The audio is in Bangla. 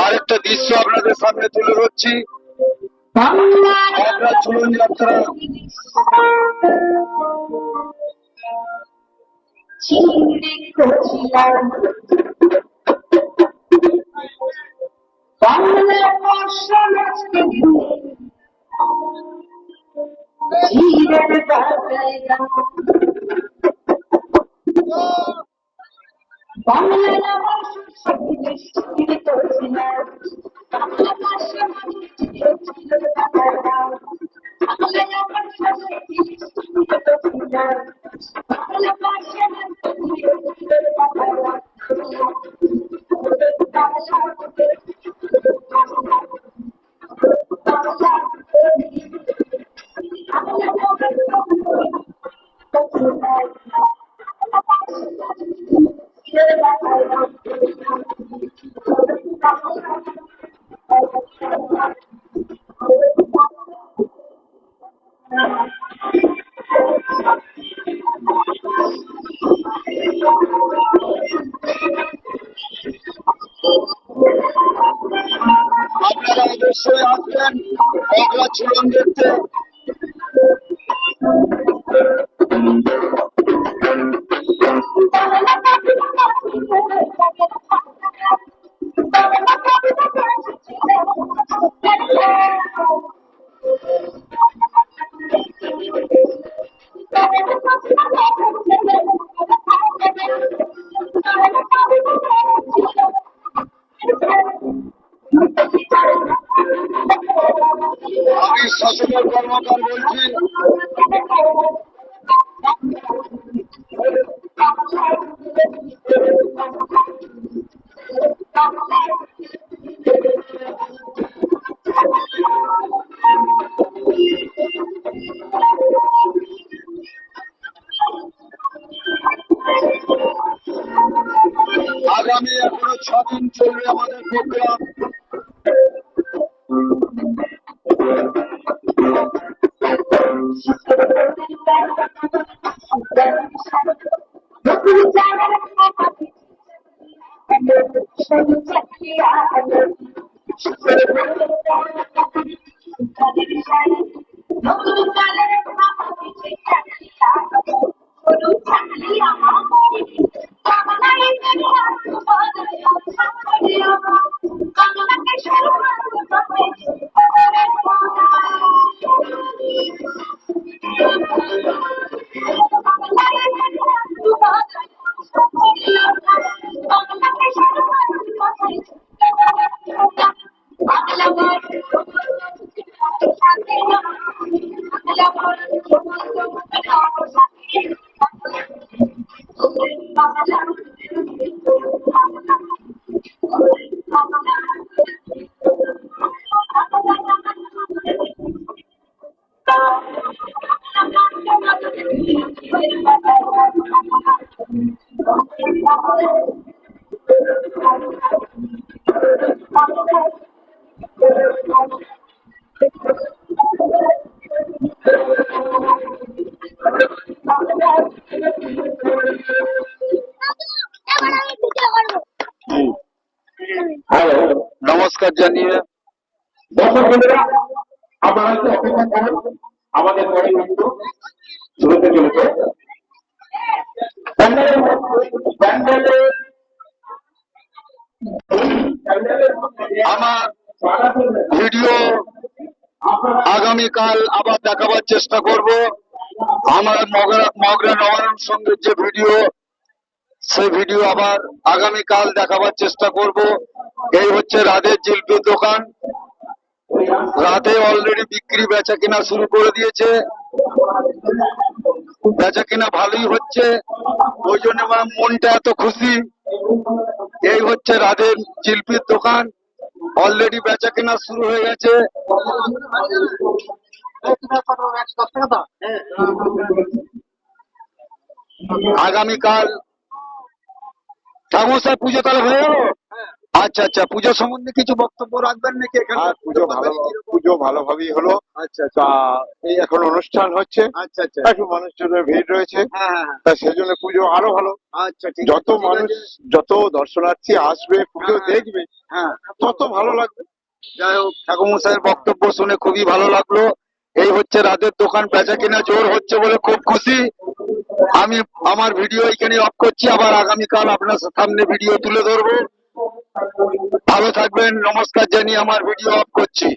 আরেকটা দৃশ্য আপনাদের সামনে তুলে ধরছি। মগরা ঝুলন যাত্রা। আপনারা অবশ্যই আসবেন মগরা ঝুলন দেখতে। আমি শাসনের কর্মকার বলছি। আগামী এখনো 6 দিন চলবে আমাদের প্রোগ্রাম। নমস্কার জানিয়ে দর্শক বন্ধুরা, আপনারা একটু অপেক্ষা করুন, আমাদের পরে কিন্তু শুরুতে চলেছে। আমার ভিডিও আগামীকাল আবার দেখাবার চেষ্টা করব। আমার মগরা নবায়ন সঙ্গের যে ভিডিও, সেই ভিডিও আবার আগামীকাল দেখাবার চেষ্টা করব। এই হচ্ছে রাধের জিলিপির দোকান। রাধে অলরেডি বিক্রি বেচা কিনা শুরু করে দিয়েছে। বেচা কিনা ভালোই হচ্ছে, ওই জন্য আমার মনটা এত খুশি। এই হচ্ছে রাধের জিলিপির দোকান, অলরেডি বেচা কেনা শুরু হয়ে গেছে। আগামীকাল ঠাকুর সাহেব পুজো তাহলে হয়ে গেল। আচ্ছা আচ্ছা, পুজো সম্বন্ধে কিছু বক্তব্য রাখবেন নাকি এখানে? আর পুজো ভালোভাবেই হলো। আচ্ছা তা এই এখন অনুষ্ঠান হচ্ছে, আচ্ছা আচ্ছা, একটু মানুষজনের ভিড় রয়েছে, হ্যাঁ হ্যাঁ তা সেজন্য পুজো আরো ভালো। আচ্ছা, ঠিক যত আছে, ঠিক মানুষ, আছে। যত দর্শনার্থী আসবে পুজো হ্যাঁ, দেখবে, হ্যাঁ, তত ভালো লাগবে। যাই হোক, ঠাকুরমশাইয়ের বক্তব্য শুনে খুবই ভালো লাগলো। এই হচ্ছে রাতের দোকান, বেচা কিনা জোর হচ্ছে বলে খুব খুশি। আমি আমার ভিডিও এখানে অফ করছি, আবার আগামীকাল আপনার সামনে ভিডিও তুলে ধরবো। ভালো থাকবেন, নমস্কার জানিয়ে আমার ভিডিও অফ করছি।